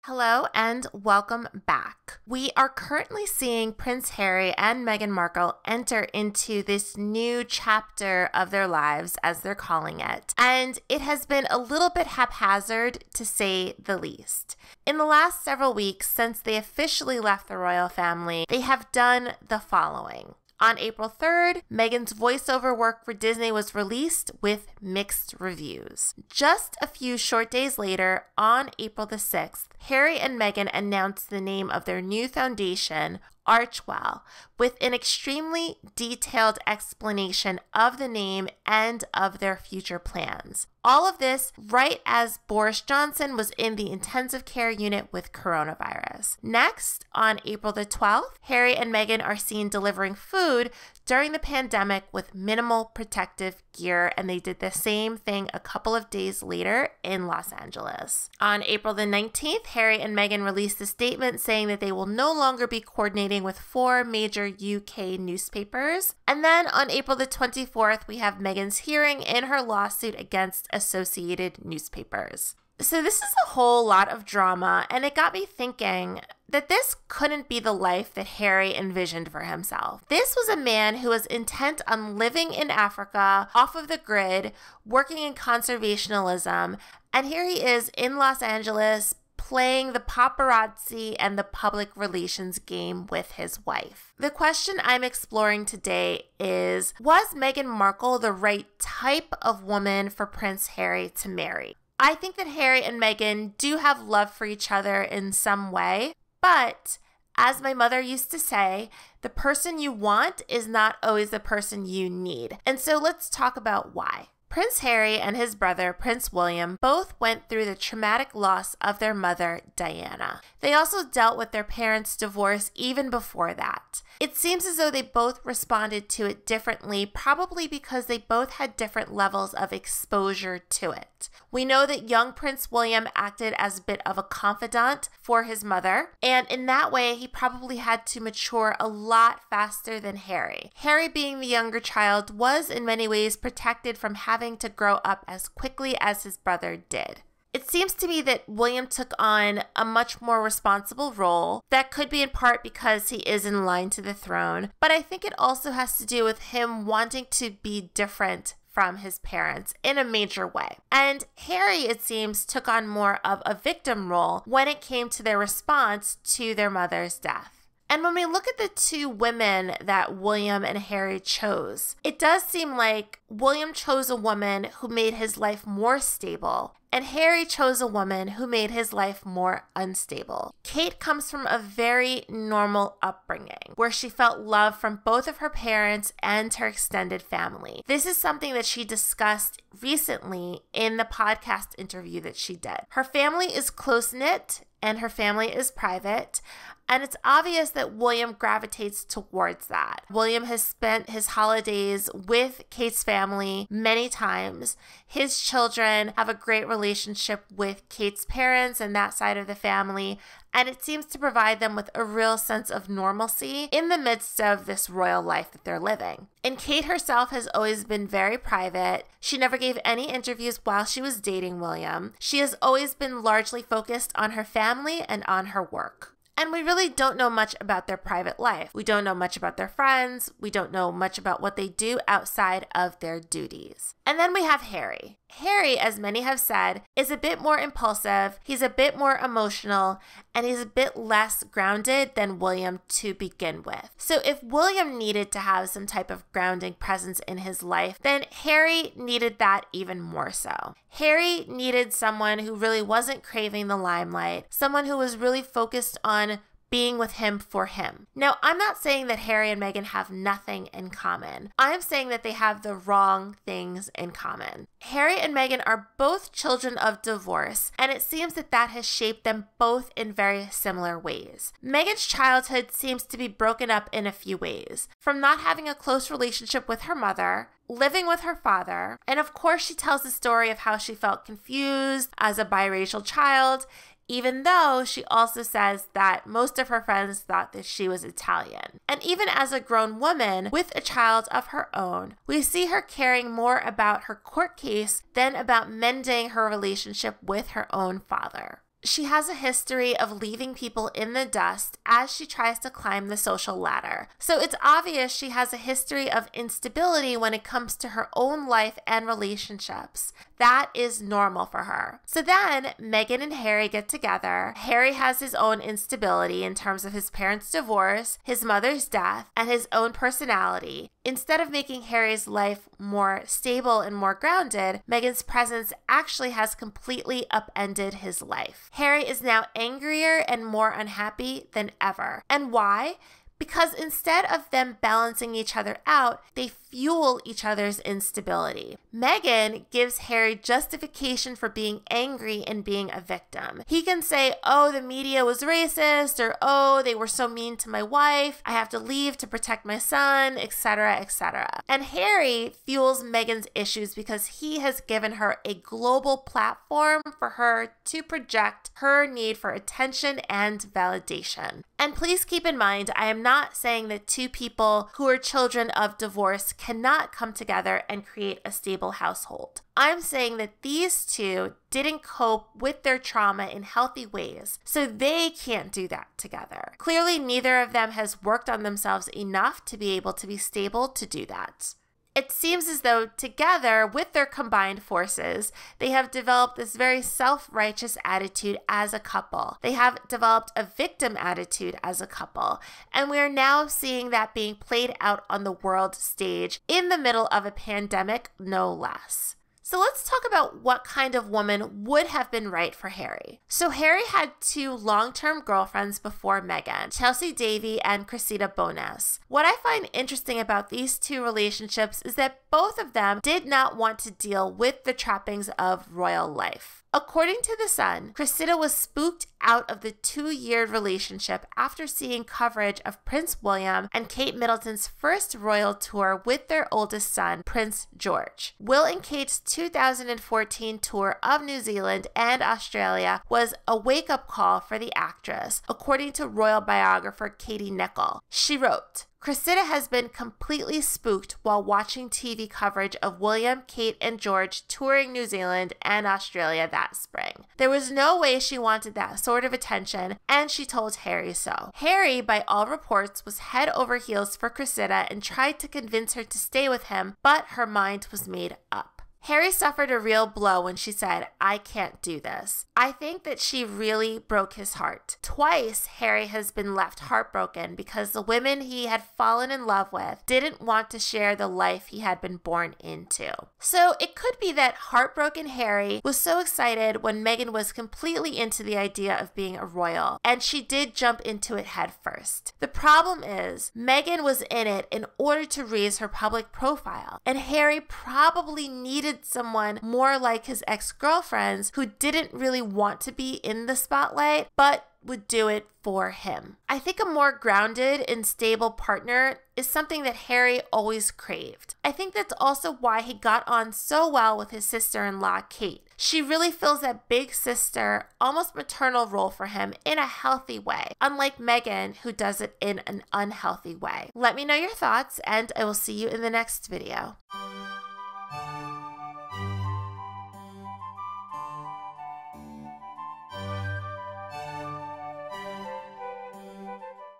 Hello and welcome back. We are currently seeing Prince Harry and Meghan Markle enter into this new chapter of their lives, as they're calling it, and it has been a little bit haphazard, to say the least. In the last several weeks since they officially left the royal family, they have done the following. On April 3rd, Meghan's voiceover work for Disney was released with mixed reviews. Just a few short days later, on April the 6th, Harry and Meghan announced the name of their new foundation, Archewell, with an extremely detailed explanation of the name and of their future plans. All of this right as Boris Johnson was in the intensive care unit with coronavirus. Next, on April the 12th, Harry and Meghan are seen delivering food during the pandemic with minimal protective gear, and they did the same thing a couple of days later in Los Angeles. On April the 19th, Harry and Meghan released a statement saying that they will no longer be coordinating with 4 major UK newspapers. And then on April the 24th, we have Meghan's hearing in her lawsuit against Associated Newspapers. So this is a whole lot of drama, and it got me thinking that this couldn't be the life that Harry envisioned for himself. This was a man who was intent on living in Africa, off of the grid, working in conservationism, and here he is in Los Angeles playing the paparazzi and the public relations game with his wife. The question I'm exploring today is, was Meghan Markle the right type of woman for Prince Harry to marry? I think that Harry and Meghan do have love for each other in some way, but as my mother used to say, the person you want is not always the person you need. And so let's talk about why. Prince Harry and his brother, Prince William, both went through the traumatic loss of their mother, Diana. They also dealt with their parents' divorce even before that. It seems as though they both responded to it differently, probably because they both had different levels of exposure to it. We know that young Prince William acted as a bit of a confidant for his mother, and in that way, he probably had to mature a lot faster than Harry. Harry, being the younger child, was in many ways protected from having to grow up as quickly as his brother did. It seems to me that William took on a much more responsible role. That could be in part because he is in line to the throne, but I think it also has to do with him wanting to be different from his parents in a major way. And Harry, it seems, took on more of a victim role when it came to their response to their mother's death. And when we look at the two women that William and Harry chose, it does seem like William chose a woman who made his life more stable, and Harry chose a woman who made his life more unstable. Kate comes from a very normal upbringing, where she felt love from both of her parents and her extended family. This is something that she discussed recently in the podcast interview that she did. Her family is close-knit, and her family is private, and it's obvious that William gravitates towards that. William has spent his holidays with Kate's family many times. His children have a great relationship with Kate's parents and that side of the family, and it seems to provide them with a real sense of normalcy in the midst of this royal life that they're living. And Kate herself has always been very private. She never gave any interviews while she was dating William. She has always been largely focused on her family and on her work. And we really don't know much about their private life. We don't know much about their friends. We don't know much about what they do outside of their duties. And then we have Harry. Harry, as many have said, is a bit more impulsive, he's a bit more emotional, and he's a bit less grounded than William to begin with. So if William needed to have some type of grounding presence in his life, then Harry needed that even more so. Harry needed someone who really wasn't craving the limelight, someone who was really focused on being with him for him. Now, I'm not saying that Harry and Meghan have nothing in common. I'm saying that they have the wrong things in common. Harry and Meghan are both children of divorce, and it seems that that has shaped them both in very similar ways. Meghan's childhood seems to be broken up in a few ways, from not having a close relationship with her mother, living with her father, and of course she tells the story of how she felt confused as a biracial child, even though she also says that most of her friends thought that she was Italian. And even as a grown woman with a child of her own, we see her caring more about her court case than about mending her relationship with her own father. she has a history of leaving people in the dust as she tries to climb the social ladder. So it's obvious she has a history of instability when it comes to her own life and relationships. That is normal for her. So then Meghan and Harry get together. Harry has his own instability in terms of his parents' divorce, his mother's death, and his own personality. Instead of making Harry's life more stable and more grounded, Meghan's presence actually has completely upended his life. Harry is now angrier and more unhappy than ever. And why? Because instead of them balancing each other out, they fuel each other's instability. Meghan gives Harry justification for being angry and being a victim. He can say, oh, the media was racist, or oh, they were so mean to my wife, I have to leave to protect my son, etc., etc. And Harry fuels Meghan's issues because he has given her a global platform for her to project her need for attention and validation. And please keep in mind, I am not saying that two people who are children of divorce cannot come together and create a stable household. I'm saying that these two didn't cope with their trauma in healthy ways, so they can't do that together. Clearly, neither of them has worked on themselves enough to be able to be stable to do that. It seems as though together, with their combined forces, they have developed this very self-righteous attitude as a couple. They have developed a victim attitude as a couple, and we are now seeing that being played out on the world stage in the middle of a pandemic, no less. So let's talk about what kind of woman would have been right for Harry. So Harry had two long-term girlfriends before Meghan, Chelsea Davy and Cressida Bonas. What I find interesting about these two relationships is that both of them did not want to deal with the trappings of royal life. According to The Sun, Cressida was spooked out of the 2-year relationship after seeing coverage of Prince William and Kate Middleton's first royal tour with their oldest son, Prince George. Will and Kate's 2014 tour of New Zealand and Australia was a wake-up call for the actress, according to royal biographer Katie Nicholl. She wrote, Cressida has been completely spooked while watching TV coverage of William, Kate, and George touring New Zealand and Australia that spring. There was no way she wanted that sort of attention, and she told Harry so. Harry, by all reports, was head over heels for Cressida and tried to convince her to stay with him, but her mind was made up. Harry suffered a real blow when she said, I can't do this. I think that she really broke his heart. Twice, Harry has been left heartbroken because the women he had fallen in love with didn't want to share the life he had been born into. So it could be that heartbroken Harry was so excited when Meghan was completely into the idea of being a royal, and she did jump into it head first. The problem is, Meghan was in it in order to raise her public profile, and Harry probably needed someone more like his ex-girlfriends who didn't really want to be in the spotlight, but would do it for him. I think a more grounded and stable partner is something that Harry always craved. I think that's also why he got on so well with his sister-in-law, Kate. She really fills that big sister, almost maternal role for him in a healthy way, unlike Meghan, who does it in an unhealthy way. Let me know your thoughts, and I will see you in the next video.